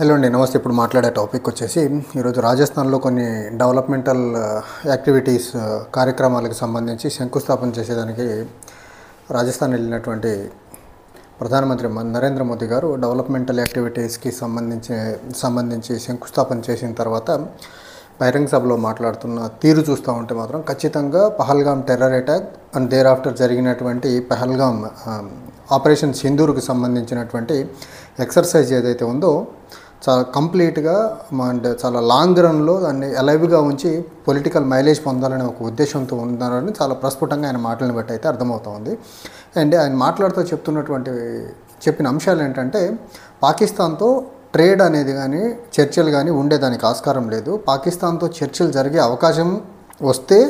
Hello అండి, నమస్తే. ఇప్పుడు మాట్లాడే టాపిక్ వచ్చేసి ఈరోజు రాజస్థాన్లో కొన్ని డెవలప్మెంటల్ యాక్టివిటీస్ కార్యక్రమాలకు సంబంధించి శంకుస్థాపన చేసేదానికి రాజస్థాన్ వెళ్ళినటువంటి ప్రధానమంత్రి నరేంద్ర మోదీ గారు డెవలప్మెంటల్ యాక్టివిటీస్కి సంబంధించి శంకుస్థాపన చేసిన తర్వాత బహిరంగ సభలో మాట్లాడుతున్న తీరు చూస్తూ ఉంటే మాత్రం ఖచ్చితంగా Pahalgam terror attack and thereafter జరిగినటువంటి పహల్గామ్ ఆపరేషన్ సింధూర్కి సంబంధించినటువంటి ఎక్సర్సైజ్ ఏదైతే ఉందో చాలా కంప్లీట్గా అండ్ చాలా లాంగ్ రన్లో దాన్ని అలైవ్గా ఉంచి పొలిటికల్ మైలేజ్ పొందాలనే ఒక ఉద్దేశంతో ఉన్నారని చాలా ప్రస్ఫుటంగా ఆయన మాటలను బట్టి అయితే అర్థమవుతోంది. అండ్ ఆయన మాట్లాడుతూ చెప్పిన అంశాలు ఏంటంటే, పాకిస్తాన్తో ట్రేడ్ అనేది కానీ చర్చలు కానీ ఉండేదానికి ఆస్కారం లేదు. పాకిస్తాన్తో చర్చలు జరిగే అవకాశం వస్తే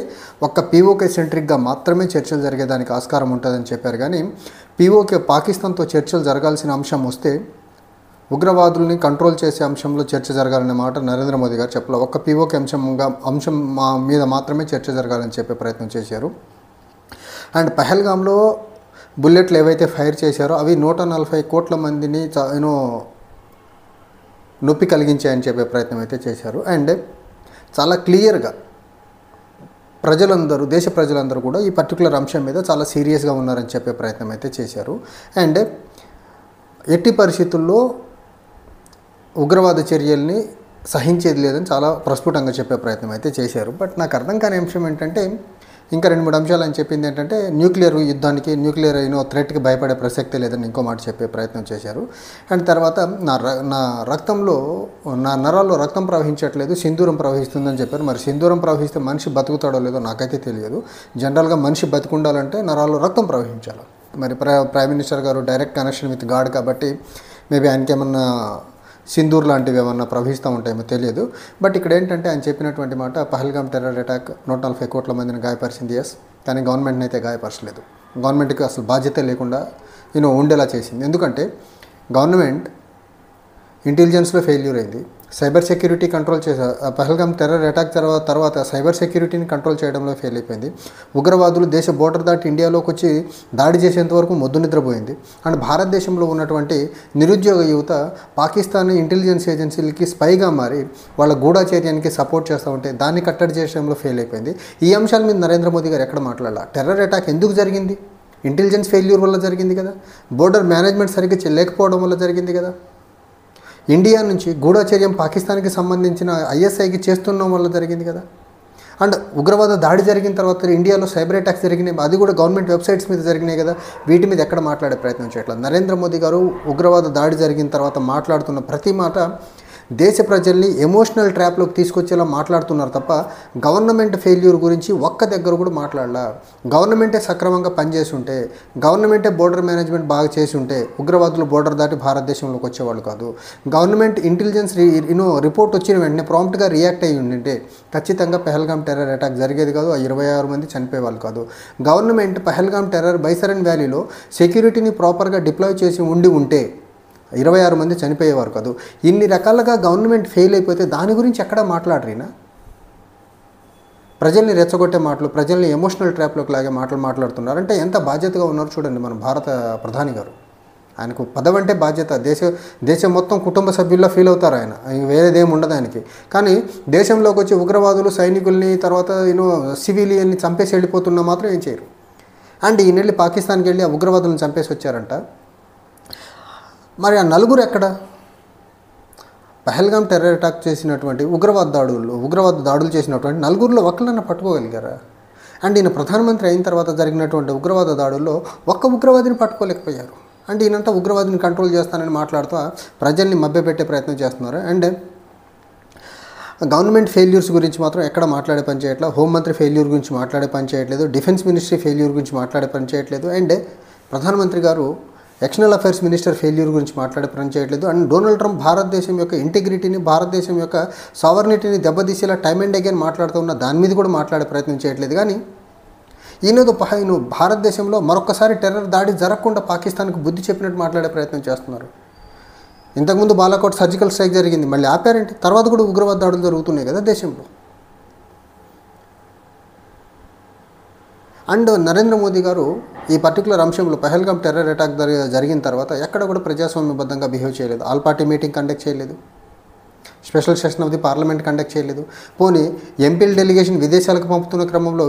ఒక్క పీఓకే సెంట్రిక్గా మాత్రమే చర్చలు జరిగేదానికి ఆస్కారం ఉంటుందని చెప్పారు. కానీ పాకిస్తాన్తో చర్చలు జరగాల్సిన అంశం వస్తే ఉగ్రవాదుల్ని కంట్రోల్ చేసే అంశంలో చర్చ జరగాలనే మాట నరేంద్ర మోదీ గారు చెప్పలే. ఒక్క పీఓకే అంశం మీద మాత్రమే చర్చ జరగాలని చెప్పే ప్రయత్నం చేశారు. అండ్ పహల్గామ్లో బుల్లెట్లు ఏవైతే ఫైర్ చేశారో అవి 140 కోట్ల మందిని నొప్పి కలిగించాయని చెప్పే ప్రయత్నం అయితే చేశారు. అండ్ చాలా క్లియర్గా దేశ ప్రజలందరూ కూడా ఈ పర్టికులర్ అంశం మీద చాలా సీరియస్గా ఉన్నారని చెప్పే ప్రయత్నం అయితే చేశారు. అండ్ ఎట్టి పరిస్థితుల్లో ఉగ్రవాద చర్యల్ని సహించేది లేదని చాలా ప్రస్ఫుటంగా చెప్పే ప్రయత్నం అయితే చేశారు. బట్ నాకు అర్థం కాని అంశం ఏంటంటే, ఇంకా 2-3 అంశాలు అని చెప్పింది ఏంటంటే, న్యూక్లియర్ థ్రెట్కి భయపడే ప్రసక్తే లేదని ఇంకో మాట చెప్పే ప్రయత్నం చేశారు. అండ్ తర్వాత నా నరాల్లో రక్తం ప్రవహించట్లేదు, సింధూరం ప్రవహిస్తుందని చెప్పారు. మరి సింధూరం ప్రవహిస్తే మనిషి బతుకుతాడో లేదో నాకైతే తెలియదు. జనరల్గా మనిషి బతుకుండాలంటే నరాల్లో రక్తం ప్రవహించాలి. మరి ప్రైమ్ మినిస్టర్ గారు డైరెక్ట్ కనెక్షన్ విత్ గాడ్ కాబట్టి మేబీ ఆయనకి ఏమన్నా సింధూర్ లాంటివి ఏమన్నా ప్రవహిస్తూ ఉంటాయేమో తెలియదు. బట్ ఇక్కడ ఏంటంటే ఆయన చెప్పినటువంటి మాట, పహల్గామ్ టెర్రర్ అటాక్ 140 కోట్ల మందిని గాయపరిచింది. ఎస్, కానీ గవర్నమెంట్ని అయితే గాయపరచలేదు. గవర్నమెంట్కి అసలు బాధ్యత లేకుండా ఉండేలా చేసింది. ఎందుకంటే గవర్నమెంట్ ఇంటెలిజెన్స్లో ఫెయిల్యూర్ అయింది, cyber security control Pahalgam terror attack తర్వాత సైబర్ సెక్యూరిటీని కంట్రోల్ చేయడంలో ఫెయిల్ అయిపోయింది. ఉగ్రవాదులు దేశ బోర్డర్ దాటి ఇండియాలోకి వచ్చి దాడి చేసేంత వరకు మొద్దు నిద్రపోయింది. అండ్ భారతదేశంలో ఉన్నటువంటి నిరుద్యోగ యువత పాకిస్తాన్ ఇంటెలిజెన్స్ ఏజెన్సీలకి స్పైగా మారి వాళ్ళ గూఢాచర్యానికి సపోర్ట్ చేస్తూ ఉంటే దాన్ని కట్టడి చేయడంలో ఫెయిల్ అయిపోయింది. ఈ అంశాల మీద నరేంద్ర మోదీ గారు ఎక్కడ మాట్లాడాల? టెర్రర్ అటాక్ ఎందుకు జరిగింది? ఇంటెలిజెన్స్ ఫెయిల్యూర్ వల్ల జరిగింది కదా, బోర్డర్ మేనేజ్మెంట్ సరిగ్గా లేకపోవడం వల్ల జరిగింది కదా, ఇండియా నుంచి గూఢచర్యం పాకిస్తాన్కి సంబంధించిన ఐఎస్ఐకి చేస్తున్న వల్ల జరిగింది కదా. అండ్ ఉగ్రవాద దాడి జరిగిన తర్వాత ఇండియాలో సైబర్ అటాక్స్ జరిగినాయి, అది కూడా గవర్నమెంట్ వెబ్సైట్స్ మీద జరిగినాయి కదా. వీటి మీద ఎక్కడ మాట్లాడే ప్రయత్నం చేయట్లేదు. నరేంద్ర మోదీ గారు ఉగ్రవాద దాడి జరిగిన తర్వాత మాట్లాడుతున్న ప్రతి మాట దేశ ప్రజల్ని ఎమోషనల్ ట్రాప్లోకి తీసుకొచ్చేలా మాట్లాడుతున్నారు తప్ప గవర్నమెంట్ ఫెయిల్యూర్ గురించి ఒక్క దగ్గర కూడా మాట్లాడలా. గవర్నమెంటే సక్రమంగా పనిచేసి ఉంటే, గవర్నమెంటే బోర్డర్ మేనేజ్మెంట్ బాగా చేసి ఉంటే ఉగ్రవాదులు బోర్డర్ దాటి భారతదేశంలోకి వచ్చేవాళ్ళు కాదు. గవర్నమెంట్ ఇంటెలిజెన్స్ రిపోర్ట్ వచ్చిన వెంటనే ప్రాంప్ట్గా రియాక్ట్ అయ్యి ఉండింటే ఖచ్చితంగా పహల్గామ్ టెర్రర్ అటాక్ జరిగేది కాదు, 26 మంది చనిపోయేవాళ్ళు కాదు. గవర్నమెంట్ పహల్గామ్ టెర్రర్ బైసరన్ వ్యాలీలో సెక్యూరిటీని ప్రాపర్గా డిప్లాయ్ చేసి ఉంటే 26 మంది చనిపోయేవారు కాదు. ఇన్ని రకాలుగా గవర్నమెంట్ ఫెయిల్ అయిపోతే దాని గురించి ఎక్కడా మాట్లాడరీనా? ప్రజల్ని రెచ్చగొట్టే మాటలు, ప్రజల్ని ఎమోషనల్ ట్రాప్లోకి లాగే మాట్లాడుతున్నారు. అంటే ఎంత బాధ్యతగా ఉన్నారో చూడండి మన భారత ప్రధాని గారు. ఆయనకు పదవంటే బాధ్యత. దేశం మొత్తం కుటుంబ సభ్యుల్లో ఫీల్ అవుతారు ఆయన, వేరేదేం ఉండదు ఆయనకి. కానీ దేశంలోకి వచ్చి ఉగ్రవాదులు సైనికుల్ని తర్వాత సివిలియన్ని చంపేసి వెళ్ళిపోతున్నా మాత్రం ఏం చేయరు. అండ్ ఈ నెల్లి పాకిస్తాన్కి వెళ్ళి ఆ ఉగ్రవాదులను చంపేసి వచ్చారంట. మరి ఆ నలుగురు ఎక్కడ? పహల్గామ్ టెర్రర్ అటాక్ చేసినటువంటి ఉగ్రవాద దాడులు చేసినటువంటి నలుగురిలో ఒక్కళ్ళన్నా పట్టుకోగలిగారా? అండ్ ఈయన ప్రధానమంత్రి అయిన తర్వాత జరిగినటువంటి ఉగ్రవాద దాడుల్లో ఒక్క ఉగ్రవాదిని పట్టుకోలేకపోయారు. అండ్ ఈయనంతా ఉగ్రవాదిని కంట్రోల్ చేస్తానని మాట్లాడుతూ ప్రజల్ని మభ్యపెట్టే ప్రయత్నం చేస్తున్నారు. అండ్ గవర్నమెంట్ ఫెయిల్యూర్స్ గురించి మాత్రం ఎక్కడ మాట్లాడే పని చేయట్లేదు. హోంమంత్రి ఫెయిల్యూర్ గురించి మాట్లాడే పని చేయట్లేదు, డిఫెన్స్ మినిస్ట్రీ ఫెయిల్యూర్ గురించి మాట్లాడే పని చేయట్లేదు. అండ్ ప్రధానమంత్రి గారు ఎక్స్టర్నల్ అఫైర్స్ మినిస్టర్ ఫెయిల్యూర్ గురించి మాట్లాడే పని చేయట్లేదు. అండ్ డొనాల్డ్ ట్రంప్ భారతదేశం యొక్క ఇంటిగ్రిటీని, భారతదేశం యొక్క సావర్నిటీని దెబ్బతీసేలా టైమ్ అండ్ అగైన్ మాట్లాడుతూ ఉన్న దాని మీద కూడా మాట్లాడే ప్రయత్నం చేయట్లేదు. కానీ ఈయన భారతదేశంలో మరొకసారి టెర్రర్ దాడి జరగకుండా పాకిస్తాన్కి బుద్ధి చెప్పినట్టు మాట్లాడే ప్రయత్నం చేస్తున్నారు. ఇంతకుముందు బాలాకోట్ సర్జికల్ స్ట్రైక్ జరిగింది, మళ్ళీ ఆపారంటే తర్వాత కూడా ఉగ్రవాద దాడులు జరుగుతున్నాయి కదా దేశంలో. అండ్ నరేంద్ర మోదీ గారు ఈ పర్టికులర్ అంశంలో పహల్గామ్ టెర్రర్ అటాక్ జరిగిన తర్వాత ఎక్కడ కూడా ప్రజాస్వామ్యబద్ధంగా బిహేవ్ చేయలేదు. ఆల్ పార్టీ మీటింగ్ కండక్ట్ చేయలేదు. Special session of the parliament conduct చేయలేదు. పోనీ ఎంపీల డెలిగేషన్ విదేశాలకు పంపుతున్న క్రమంలో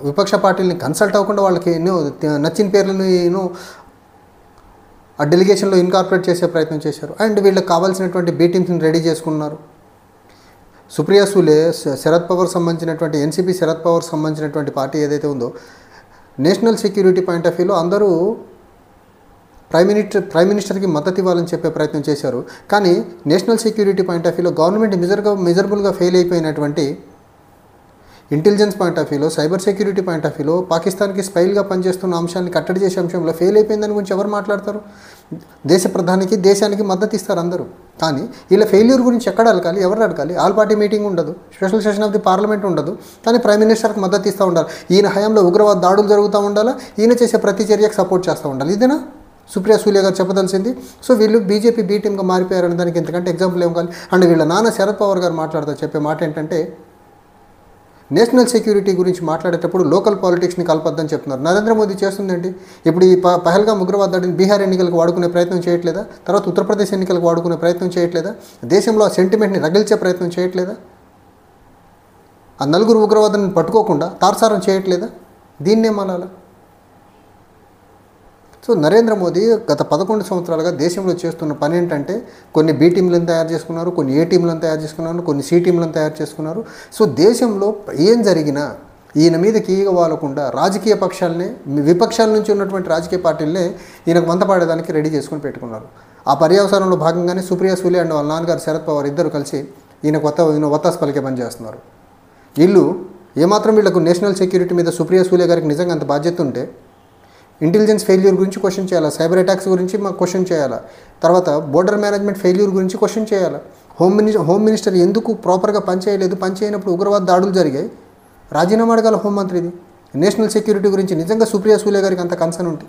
విపక్ష పార్టీలని కన్సల్ట్ అవ్వకుండా వాళ్ళకి ఎన్నో నచ్చిన పేర్లను ఆ డెలిగేషన్లో ఇన్కార్పొరేట్ చేసే ప్రయత్నం చేశారు. అండ్ వీళ్ళకి కావాల్సినటువంటి బీ టీమ్స్ని రెడీ చేసుకున్నారు. సుప్రియా సూలే శరద్ పవార్ సంబంధించినటువంటి ఎన్సీపీ శరద్ పవార్ సంబంధించినటువంటి పార్టీ ఏదైతే ఉందో నేషనల్ సెక్యూరిటీ పాయింట్ ఆఫ్ వ్యూలో అందరూ ప్రైమ్ మినిస్టర్కి మద్దతు ఇవ్వాలని చెప్పే ప్రయత్నం చేశారు. కానీ నేషనల్ సెక్యూరిటీ పాయింట్ ఆఫ్ వ్యూలో గవర్నమెంట్ మెజరబుల్గా ఫెయిల్ అయిపోయినటువంటి ఇంటెలిజెన్స్ పాయింట్ ఆఫ్ వ్యూలో, సైబర్ సెక్యూరిటీ పాయింట్ ఆఫ్ వ్యూలో పాకిస్తాన్కి స్పైల్గా పనిచేస్తున్న అంశాన్ని కట్టడి చేసే అంశంలో ఫెయిల్ అయిపోయిందని గురించి ఎవరు మాట్లాడతారు? దేశ ప్రధానికి, దేశానికి మద్దతు ఇస్తారు అందరూ. కానీ వీళ్ళ ఫెయిల్యూర్ గురించి ఎక్కడ అడగాలి, ఎవరు అడగాలి? ఆల్ పార్టీ మీటింగ్ ఉండదు, special session of the parliament ఉండదు. కానీ ప్రైమ్ మినిస్టర్కి మద్దతు ఇస్తూ ఉండాలి. ఈయన హయాంలో ఉగ్రవాద దాడులు జరుగుతూ ఉండాలా, ఈయన చేసే ప్రతి చర్యకు సపోర్ట్ చేస్తూ ఉండాలి. ఇదేనా సుప్రియా సూలే గారు చెప్పదలిసింది? సో వీళ్ళు బీజేపీ బీ టీమ్గా మారిపోయారని దానికి ఎంతకంటే ఎగ్జాంపుల్ ఏం కావాలి? అండ్ వీళ్ళ నాన్న శరద్ పవార్ గారు మాట్లాడుతూ చెప్పే మాట ఏంటంటే నేషనల్ సెక్యూరిటీ గురించి మాట్లాడేటప్పుడు లోకల్ పాలిటిక్స్ని కలపొద్దని చెప్తున్నారు. నరేంద్ర మోదీ చేస్తుందండి. ఇప్పుడు ఈ పహల్గామ్ ఉగ్రవాద దాడిని బీహార్ ఎన్నికలకు వాడుకునే ప్రయత్నం చేయట్లేదా? తర్వాత ఉత్తరప్రదేశ్ ఎన్నికలకు వాడుకునే ప్రయత్నం చేయట్లేదా? దేశంలో ఆ సెంటిమెంట్ని రగిల్చే ప్రయత్నం చేయట్లేదా? ఆ నలుగురు ఉగ్రవాదాన్ని పట్టుకోకుండా తార్సారం చేయట్లేదా? దీన్నేమనాలా? సో నరేంద్ర మోదీ గత 11 సంవత్సరాలుగా దేశంలో చేస్తున్న పని ఏంటంటే కొన్ని బీ టీంలను తయారు చేసుకున్నారు, కొన్ని ఏ టీంలను తయారు చేసుకున్నారు, కొన్ని సి టీంలను తయారు చేసుకున్నారు. సో దేశంలో ఏం జరిగినా ఈయన మీదకి ఈగ వాలకుండా రాజకీయ పక్షాలనే, విపక్షాల నుంచి ఉన్నటువంటి రాజకీయ పార్టీలనే ఈయనకు వంతపాడేదానికి రెడీ చేసుకుని పెట్టుకున్నారు. ఆ పర్యవసానంలో భాగంగానే సుప్రియా సూలే అండ్ వాళ్ళ నాన్నగారు శరద్ పవార్ ఇద్దరు కలిసి ఈయన వత్తాసు పలికే పని చేస్తున్నారు. వీళ్ళకు నేషనల్ సెక్యూరిటీ మీద సుప్రియా సూలే గారికి నిజంగా అంత బాధ్యత ఉంటే ఇంటెలిజెన్స్ ఫెయిల్యూర్ గురించి క్వశ్చన్ చేయాలా, సైబర్ అటాక్స్ గురించి మాకు క్వశ్చన్ చేయాలా, తర్వాత బోర్డర్ మేనేజ్మెంట్ ఫెయిల్యూర్ గురించి క్వశ్చన్ చేయాలా, హోమ్ మినిస్టర్ ఎందుకు ప్రాపర్గా పనిచేయనప్పుడు ఉగ్రవాద దాడులు జరిగాయి, రాజీనామా అడగాల హోంమంత్రిది. నేషనల్ సెక్యూరిటీ గురించి నిజంగా సుప్రియా సూలే గారికి అంత కన్సర్న్ ఉంటే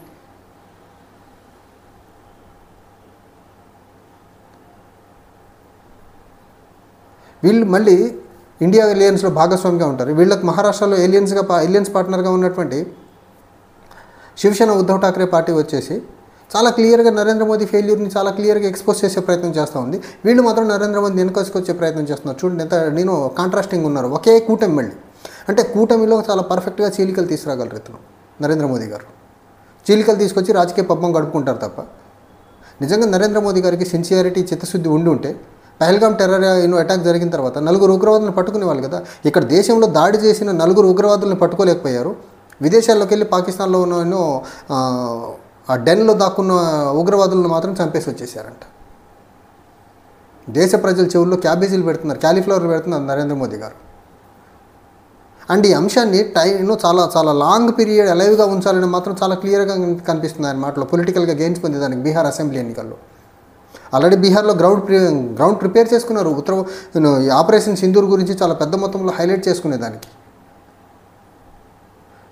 వీళ్ళు మళ్ళీ ఇండియా ఎలియన్స్లో భాగస్వామిగా ఉంటారు. వీళ్ళకి మహారాష్ట్రలో ఎలియన్స్ పార్ట్నర్గా ఉన్నటువంటి శివసేన ఉద్ధవ్ ఠాక్రే పార్టీ వచ్చేసి చాలా క్లియర్గా నరేంద్ర మోదీ ఫెయిల్యూర్ని చాలా క్లియర్గా ఎక్స్పోజ్ చేసే ప్రయత్నం చేస్తూ ఉంది. వీళ్ళు మాత్రం నరేంద్ర మోదీ వెనకొచ్చుకొచ్చే ప్రయత్నం చేస్తున్నారు. చూడండి ఎంత కాంట్రాస్టింగ్ ఉన్నారు. ఒకే కూటమి మళ్ళీ, అంటే కూటమిలో చాలా పర్ఫెక్ట్గా చీలికలు తీసుకురాగలరు ఇతను నరేంద్ర మోదీ గారు. చీలికలు తీసుకొచ్చి రాజకీయ పబ్బం గడుపుకుంటారు తప్ప నిజంగా నరేంద్ర మోదీ గారికి సిన్సియారిటీ, చిత్తశుద్ధి ఉంటే పహల్గామ్ టెర్రర్ అటాక్ జరిగిన తర్వాత 4 ఉగ్రవాదులను పట్టుకునేవాళ్ళు కదా. ఇక్కడ దేశంలో దాడి చేసిన 4 ఉగ్రవాదులను పట్టుకోలేకపోయారు. విదేశాల్లోకి వెళ్ళి పాకిస్తాన్లో ఉన్న ఆ డెన్లో దాక్కున్న ఉగ్రవాదులను మాత్రం చంపేసి వచ్చేసారంట. దేశ ప్రజల చెవుల్లో క్యాబేజీలు పెడుతున్నారు, క్యాలీఫ్లవర్ పెడుతున్నారు నరేంద్ర మోదీ గారు. అండ్ ఈ అంశాన్ని చాలా చాలా లాంగ్ పీరియడ్ అలైవ్గా ఉంచాలని మాత్రం చాలా క్లియర్గా కనిపిస్తుంది ఆయన మాటలో. పొలిటికల్గా గెయిన్స్ పొందేదానికి బీహార్ అసెంబ్లీ ఎన్నికల్లో ఆల్రెడీ బీహార్లో గ్రౌండ్ ప్రిపేర్ చేసుకున్నారు. ఆపరేషన్ సింధూర్ గురించి చాలా పెద్ద మొత్తంలో హైలైట్ చేసుకునేదానికి.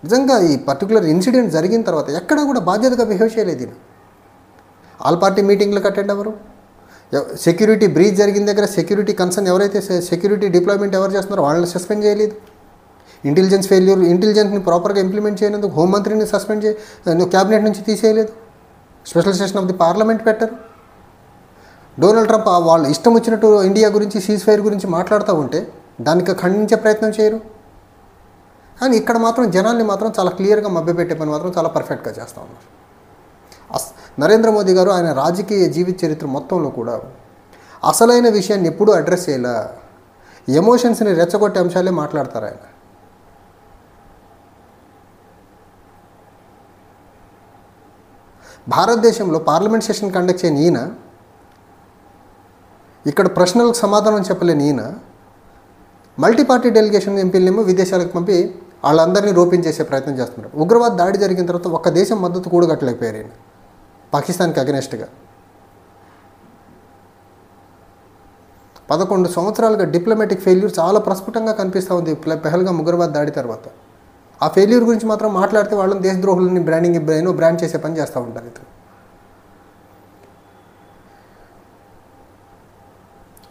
నిజంగా ఈ పర్టికులర్ ఇన్సిడెంట్ జరిగిన తర్వాత ఎక్కడా కూడా బాధ్యతగా బిహేవ్ చేయలేదు. ఆల్ పార్టీ మీటింగ్లకు అటెండ్ అవ్వరు. సెక్యూరిటీ బ్రీచ్ జరిగిన దగ్గర సెక్యూరిటీ కన్సర్న్ ఎవరైతే సెక్యూరిటీ డిప్లాయ్మెంట్ ఎవరు చేస్తున్నారో వాళ్ళని సస్పెండ్ చేయలేదు. ఇంటెలిజెన్స్ని ప్రాపర్గా ఇంప్లిమెంట్ చేయనందుకు హోంమంత్రిని సస్పెండ్ క్యాబినెట్ నుంచి తీసేయలేదు. Special session of the parliament పెట్టారు. డొనాల్డ్ ట్రంప్ వాళ్ళు ఇష్టం వచ్చినట్టు ఇండియా గురించి, సీజ్ ఫైర్ గురించి మాట్లాడుతూ ఉంటే దానికి ఖండించే ప్రయత్నం చేయరు. కానీ ఇక్కడ మాత్రం జనాల్ని మాత్రం చాలా క్లియర్గా మభ్యపెట్టే పని మాత్రం చాలా పర్ఫెక్ట్గా చేస్తూ ఉన్నారు. నరేంద్ర మోదీ గారు ఆయన రాజకీయ జీవిత చరిత్ర మొత్తంలో కూడా అసలైన విషయాన్ని ఎప్పుడూ అడ్రస్ చేయాల, ఎమోషన్స్ని రెచ్చగొట్టే అంశాలే మాట్లాడతారు ఆయన. భారతదేశంలో పార్లమెంట్ సెషన్ కండక్ట్ చేయని ఈయన, ఇక్కడ ప్రశ్నలకు సమాధానం చెప్పలేని ఈయన మల్టీ పార్టీ డెలిగేషన్ ఎంపీలనేమో విదేశాలకు పంపి వాళ్ళందరినీ రోపించేసే ప్రయత్నం చేస్తున్నారు. ఉగ్రవాద దాడి జరిగిన తర్వాత ఒక్క దేశం మద్దతు కూడగట్టలేకపోయారు ఈయన పాకిస్తాన్కి అగెనెస్ట్గా. 11 సంవత్సరాలుగా డిప్లొమాటిక్ ఫెయిల్యూర్ చాలా ప్రస్ఫుటంగా కనిపిస్తూ ఉంది పహల్గామ్ ఉగ్రవాద దాడి తర్వాత. ఆ ఫెయిల్యూర్ గురించి మాత్రం మాట్లాడితే వాళ్ళని దేశద్రోహులని బ్రాండ్ చేసే పని చేస్తూ ఉంటారు ఇతను.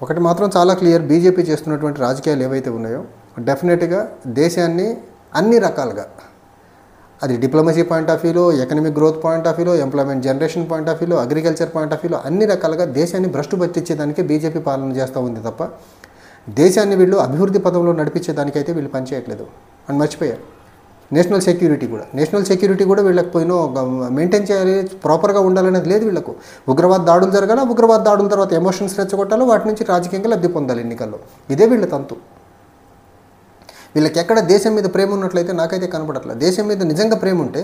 ఒకటి మాత్రం చాలా క్లియర్, బీజేపీ చేస్తున్నటువంటి రాజకీయాలు ఏవైతే ఉన్నాయో డెఫినెట్గా దేశాన్ని అన్ని రకాలుగా అది డిప్లొమసీ పాయింట్ ఆఫ్ వ్యూలో, ఎకనామిక్ గ్రోత్ పాయింట్ ఆఫ్ వ్యూలో, ఎంప్లాయ్మెంట్ జనరేషన్ పాయింట్ ఆఫ్ వ్యూలో, అగ్రికల్చర్ పాయింట్ ఆఫ్ వ్యూలో అన్ని రకాలుగా దేశాన్ని భ్రష్టు పట్టించేదానికి బీజేపీ పాలన చేస్తూ ఉంది తప్ప దేశాన్ని వీళ్ళు అభివృద్ధి పదంలో నడిపించేదానికైతే వీళ్ళు పనిచేయట్లేదు అని మర్చిపోయారు. నేషనల్ సెక్యూరిటీ కూడా వీళ్ళకి మెయింటైన్ చేయాలి, ప్రాపర్గా ఉండాలనేది లేదు వీళ్ళకు. ఉగ్రవాద దాడులు జరగాలి, ఉగ్రవాద దాడుల తర్వాత ఎమోషన్స్ రెచ్చగొట్టాలి, వాటి నుంచి రాజకీయంగా లబ్ధి పొందాలి ఎన్నికల్లో. ఇదే వీళ్ళ తంతు. వీళ్ళకి ఎక్కడ దేశం మీద ప్రేమ ఉన్నట్లయితే నాకైతే కనపడట్లేదు. దేశం మీద నిజంగా ప్రేమ ఉంటే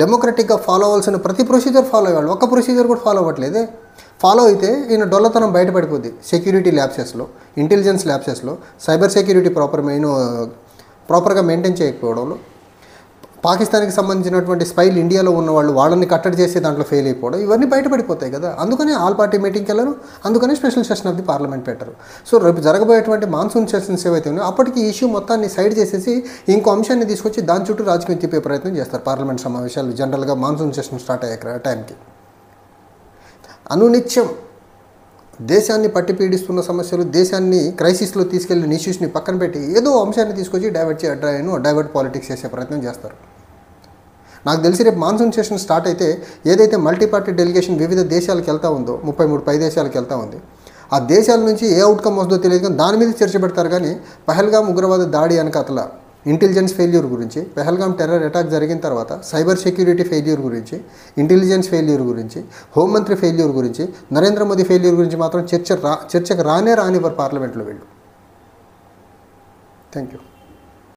డెమోక్రటిక్గా ఫాలో అవ్వాల్సిన ప్రతి ప్రొసీజర్ ఫాలో అయ్యాలి. ఒక్క ప్రొసీజర్ కూడా ఫాలో అవ్వట్లేదే. ఫాలో అయితే ఈయన డొల్లతనం బయటపడిపోద్ది. సెక్యూరిటీ ల్యాబ్సెస్లో, ఇంటెలిజెన్స్ ల్యాబ్సెస్లో, సైబర్ సెక్యూరిటీ ప్రాపర్గా మెయింటైన్ చేయకపోవడంలో, పాకిస్తాన్కి సంబంధించినటువంటి స్పైలు ఇండియాలో ఉన్న వాళ్ళని కట్టడి చేసే దాంట్లో ఫెయిల్ అయిపోవడం, ఇవన్నీ బయటపడిపోతాయి కదా. అందుకని ఆల్ పార్టీ మీటింగ్కి వెళ్ళరు, అందుకని special session of the parliament పెట్టరు. సో రేపు జరగబోయేటువంటి మాన్సూన్ సెషన్స్ ఏవైతే ఉన్నాయో అప్పటికి ఈ ఇష్యూ మొత్తాన్ని సైడ్ చేసేసి ఇంకో అంశాన్ని తీసుకొచ్చి దాని చుట్టూ రాజకీయం తిప్పే ప్రయత్నం చేస్తారు పార్లమెంట్ సమావేశాలు జనరల్గా మాన్సూన్ సెషన్ స్టార్ట్ అయ్యే టైంకి. అనునిత్యం దేశాన్ని పట్టి పీడిస్తున్న సమస్యలు, దేశాన్ని క్రైసిస్లో తీసుకెళ్లిన ఇష్యూస్ని పక్కన పెట్టి ఏదో అంశాన్ని తీసుకొచ్చి డైవర్ట్ పాలిటిక్స్ చేసే ప్రయత్నం చేస్తారు. నాకు తెలిసి రేపు మాన్సూన్ సెషన్ స్టార్ట్ అయితే ఏదైతే మల్టీ పార్టీ డెలిగేషన్ వివిధ దేశాలకు వెళ్తూ ఉందో, 33 దేశాలకు వెళ్తూ ఉంది, ఆ దేశాల నుంచి ఏ అవుట్కమ్ వస్తుందో తెలియదు కానీ దాని మీద చర్చ పెడతారు. కానీ పహల్గామ్ ఉగ్రవాద దాడి వెనకాతల ఇంటెలిజెన్స్ ఫెయిల్యూర్ గురించి, పహల్గామ్ టెర్రర్ అటాక్ జరిగిన తర్వాత సైబర్ సెక్యూరిటీ ఫెయిల్యూర్ గురించి, ఇంటెలిజెన్స్ ఫెయిల్యూర్ గురించి, హోంమంత్రి ఫెయిల్యూర్ గురించి, నరేంద్ర మోదీ ఫెయిల్యూర్ గురించి మాత్రం చర్చకు రానివ్వరు పార్లమెంట్లో వీళ్ళు. Thank you.